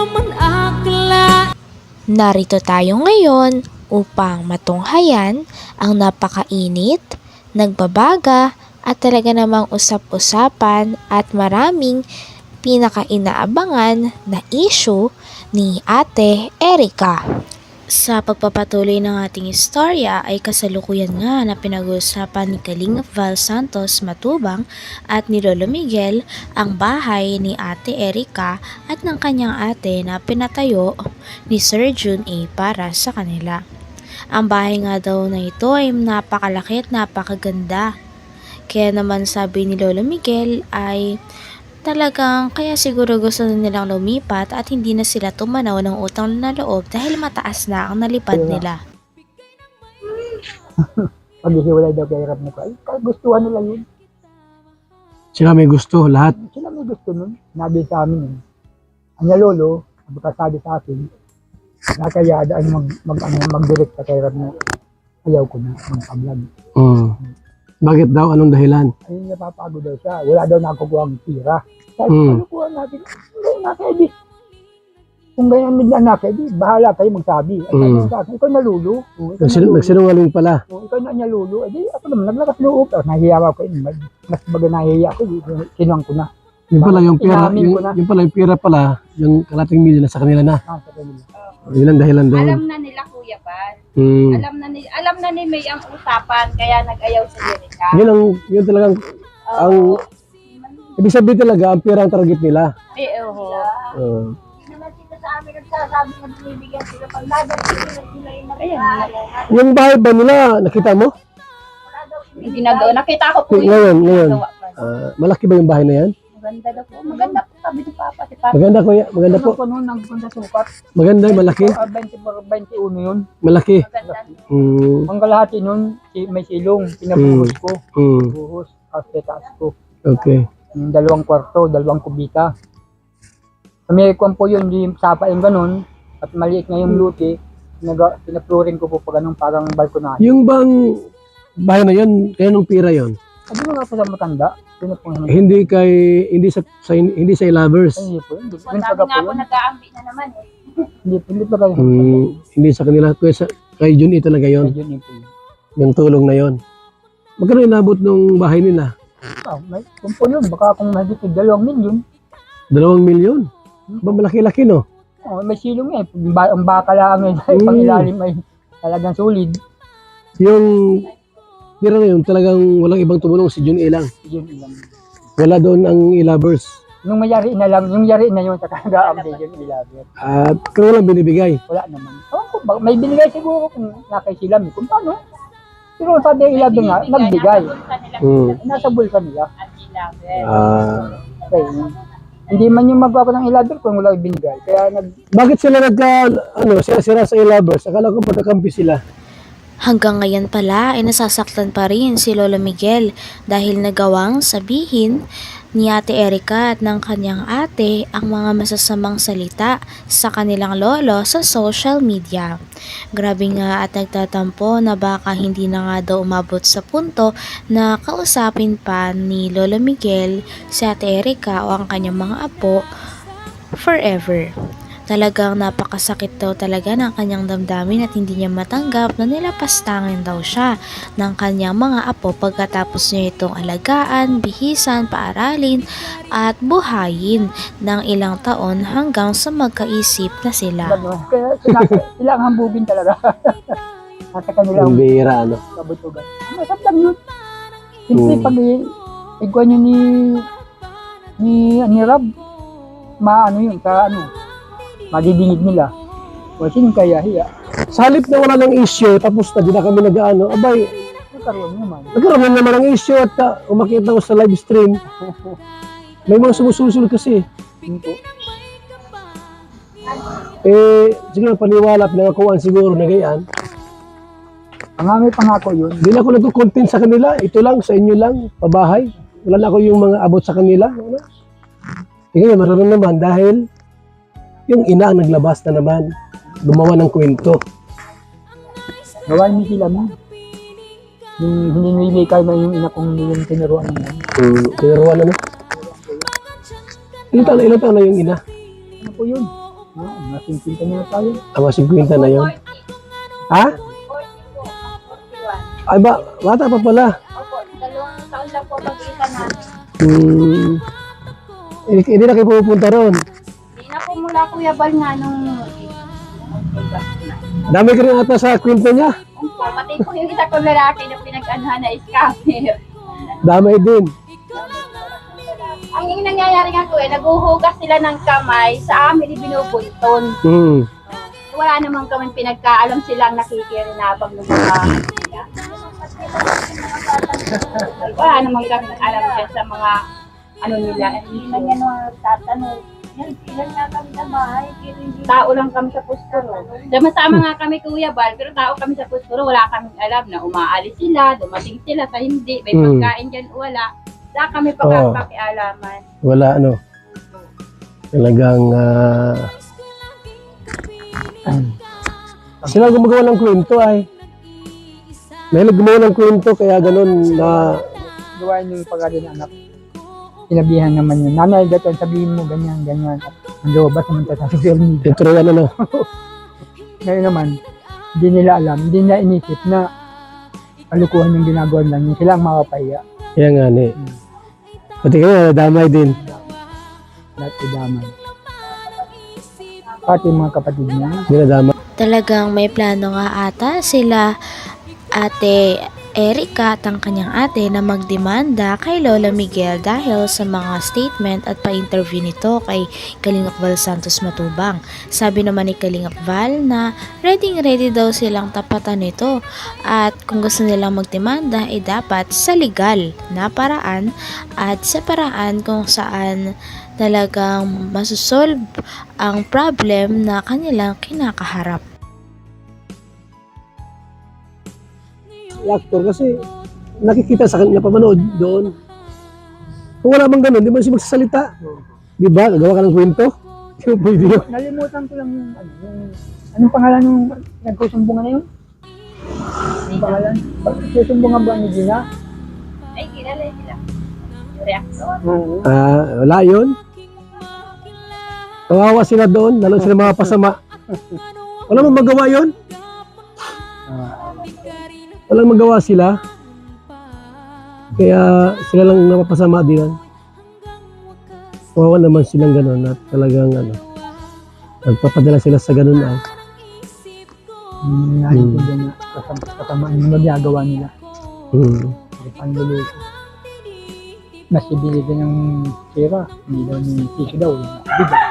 naman akla. Narito tayo ngayon upang matunghayan ang napakainit, nagbabaga at talaga namang usap-usapan at maraming pinaka-inaabangan na issue ni Ate Erica. Sa pagpapatuloy ng ating istorya ay kasalukuyan nga na pinag-uusapan ni Kalingap Val Santos Matubang at ni Lolo Miguel ang bahay ni Ate Erica at ng kanyang ate na pinatayo ni Sir Jun A para sa kanila. Ang bahay nga daw na ito ay napakalaki at napakaganda. Kaya naman sabi ni Lolo Miguel ay talagang kaya siguro gusto na nilang lumipat at hindi na sila tumanaw ng utang na loob dahil mataas na ang nalipad nila. Paghihiwalay daw kay Rab na ko, ay gustuhan nila yun. Sila may gusto, lahat. Sila may gusto nun. Nabi sa amin yun. Anya lolo, sabi sa akin, nakaya daan mag-direct sa kay Rab na ayaw ko na mag-vlog. Bakit daw? Anong dahilan? Ayun, napapagod daw siya. Wala daw nakukuha ang tira. Sabi, ano kuha natin? Hindi, nakedi. Kung ganyan nila nakedi, bahala kayo magsabi. At sabi sa akin, ikaw nalulo. Nagsinungaling pala. Ikaw na niya lulo. Eh, ako naman, naglakas loob. Nahihiya ako kayo. Mas baga nahihiya ako. Sinuang ko na. Yung pala yung pera, Inamin ko na. yung pala yung pera pala, yung kalating milyon na sa kanila na. Sa kanila. Yun ang dahilan doon. Alam na nila Kuya Bal. Alam na ni May ang usapan kaya nag-ayaw sa Jerica. Yun talagang, ang, ibig sabihin talaga, ang pera ang target nila. Hindi naman sila sa amin nagsasabi na binibigyan sila pag nagagawa sila yung Yung bahay ba nila, nakita mo? ginagawa. Nakita ko po Ngayon. ginagawa pa. Malaki ba yung bahay na yan? Maganda daw po. Maganda po sabi ni Papa. Si Papa. Maganda kuya, maganda po. Ano noon, nagpunta sukat. Maganda, malaki. 21 yun. Malaki. Maganda. Ang kalahati nun, may silong. Pinabuhos ko. Buhos. Tapos taas ko. Okay. 2 kwarto, 2 kubita. May kwan po yun, hindi sapa yung ganun. At maliit nga yung luti. Pinapluring ko po pa ganun, parang balkonahe. Yung bang bahay na yun, kaya nung pira yun? Sabi mo nga po sa matanda. Hindi sa lovers. Hindi po yun. Sabi nga po nag-aambi na naman eh. Hindi pa kayo. Hindi sa kanila, kay Jun talaga yon. Yun po yun. Yung tulong na yon. Magkano inabot nung bahay nila? Kung po yun, baka kung mahigit 2 milyon. 2 milyon? Ba malaki-laki no? May silong eh. Ang baka lang eh. Pang ilalim ay talagang solid. Yung pira na yun, talagang walang ibang tumulong si Jun lang. Yun lang. Wala doon ang lovers. Nung mayari na lang, yung yari na yun sa kag-update yung ilalim. At kung walang binibigay. Wala naman. May binigay siguro kung nakay sila. Kung paano? Pero sabi yung ilalim nga, nagbigay. Nasa bulsa nila. Okay. Hindi man yung magpapa ng ilalim kung wala ibinigay. Kaya Bakit sila sira sa lovers? Akala ko pagkakampi sila. Hanggang ngayon pala ay nasasaktan pa rin si Lolo Miguel dahil nagawang sabihin ni Ate Erica at ng kanyang ate ang mga masasamang salita sa kanilang lolo sa social media. Grabe nga at nagtatampo na baka hindi na nga daw umabot sa punto na kausapin pa ni Lolo Miguel si Ate Erica o ang kanyang mga apo forever. Talagang napakasakit daw talaga ng kanyang damdamin at hindi niya matanggap na nilapastangin daw siya ng kanyang mga apo pagkatapos niya itong alagaan, bihisan, paaralin at buhayin ng ilang taon hanggang sa magkaisip na sila. kaya sila ang hambugin talaga. Nasa kanila Ang bihira, ano? kabutugan. Masap lang yun. Siyempre pag igwan nyo ni Rab, yun, sa madidingid nila. O sino kaya hiya? Sa halip na wala ng issue, tapos na di na kami nag-ano, abay, nagkaroon naman ng issue at umakita ko sa live stream. May mga sumususul kasi. Siguro paniwala, pinangakuan siguro na gayaan. Ang may pangako yun. Hindi na ako nagko-content sa kanila, ito lang, sa inyo lang, pabahay. Wala na ako yung mga abot sa kanila. Tingnan, maroon naman dahil yung ina ang naglabas na naman, gumawa ng kwento. Gawain mo sila mo. Yung hindi kayo na yung ina kong yung tinuruan naman. Tinuruan na no? Ilan taon na yung ina? Ano po yun? No, nasintinta na tayo. Mga 50 na yun. 40. Ha? 40 po. 41. Ay ba, bata pa pala. Opo, 2 taon lang po mag-iisa namin. Hindi na kayo pupunta ron. Hindi na po mula Kuya Bal nga nung Dami ka rin ata sa kwento niya. Opo, pati po yung isa kong lalaki na pinag-anuhan na scammer. Dami din. Ang yung nangyayari nga po naguhugas sila ng kamay, sa amin ibinubunton. Hmm. Wala namang kami pinagkaalam silang nakikirinabang ng mga wala namang kami alam dyan sa mga ano nila. Hindi man yan tatanong. Yan, ilan nga kami sa bahay. Tao lang kami sa pusturo. Sama-sama nga kami Kuya Bal, pero tao kami sa pusturo. Wala kaming alam na umaalis sila, dumating sila sa hindi. May pagkain dyan, wala. Wala kami pagkakakialaman. Wala ano. Talagang sila gumagawa ng kwento ay. May gumawa ng kwento kaya ganun na Gawain yung pag ng anak. Sinabihan naman yun. Nanay, gato, sabihin mo ganyan, ganyan. Ang lobas naman tayo sa social media. intro yan ano. Ngayon naman, hindi nila alam, hindi nila inisip na kalukuhan yung ginagawa lang yun. Sila ang makapahiya. Kaya nga ni. Pati kayo damay din. Lahat idamay. Pati yung mga kapatid niya. Dinadama. Talagang may plano nga ata sila Ate Erica at ang kanyang ate na magdemanda kay Lola Miguel dahil sa mga statement at pa-interview nito kay Kalingap Val Santos Matubang. Sabi naman ni Kalingap Val na ready daw silang tapatan nito at kung gusto nilang magdemanda ay dapat sa legal na paraan at sa paraan kung saan talagang masusolve ang problem na kanilang kinakaharap. Actor kasi nakikita sa kanya napapanood doon. Kung wala bang ganun, di ba siya magsasalita? Di ba? Gagawa ka ng kwento? Di ba pwede yun? Nalimutan ko lang yung, anong pangalan yung nagkusumbungan na yun? Anong pangalan? Nagkusumbungan ba ni Gina? Ay, kilala sila. Reaction. Wala yun. Kawawa sila doon, lalo sila mga pasama. Wala mong magawa yun? Walang magawa sila. Kaya sila lang napapasama din. Kawawa naman silang gano'n at talagang nagpapadala sila sa gano'n ay. Naintindihan na kasamaan yung magagawa nila. Panluluto. Mas ibigay ng sira. Hindi daw ni Tiso daw. Bigat.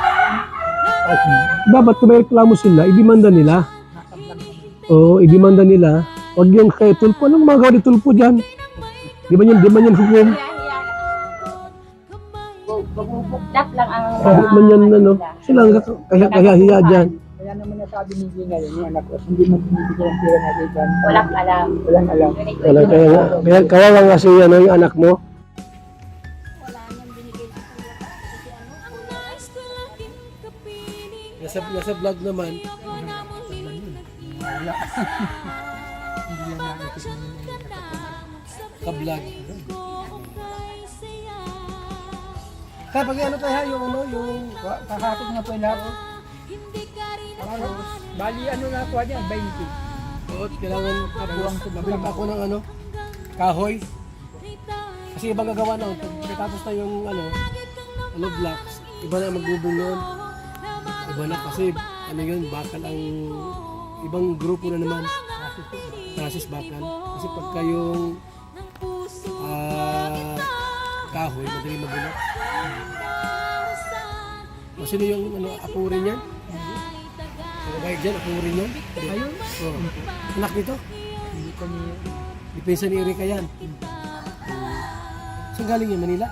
Dapat kung may reklamo sila, idemanda nila. Oo, idemanda nila. Huwag yung kay Tulpo. Anong magawa ni Tulpo dyan? Di ba yan hukum? Bubuklat lang ang Kahit man yan, sila ang kaya-hiya dyan. Kaya naman nasabi ni Gina yun, yung anak ko, hindi mo binibigyan ng pera na dyan. walang alam. Walang alam. Wala, kaya kawawa nga si yung anak mo. Nasa vlog naman. Ka-vlog. Kaya pag ano tayo, yung Kakatid nga po yung lahat. Bali, na po niya, 20. buot, kailangan mabili pa ako ng kahoy. Kasi ibang gagawa na, pag natapos na yung blocks, iba na magbubong yun. Iba na kasi, yun, bakal ang ibang grupo na naman. Process bakal. Kasi pagka yung kahoy, madali magulo. O sino yung apurin yan? Sino ba dyan? Apurin yan? Ayun. Anak nito? Hindi ko ni Depensa ni Erika yan. Saan galing yan? Manila?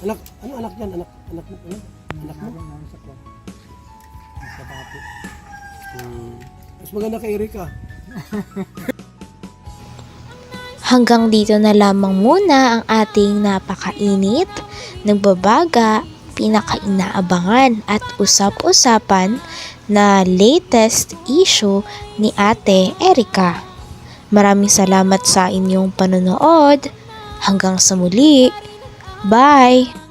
Anak, ano anak yan? Anak mo? sa papo. Mas maganda kay Erika. Hanggang dito na lamang muna ang ating napakainit, nagbabaga, pinakainaabangan at usap-usapan na latest issue ni Ate Erica. Maraming salamat sa inyong panonood. Hanggang sa muli. Bye!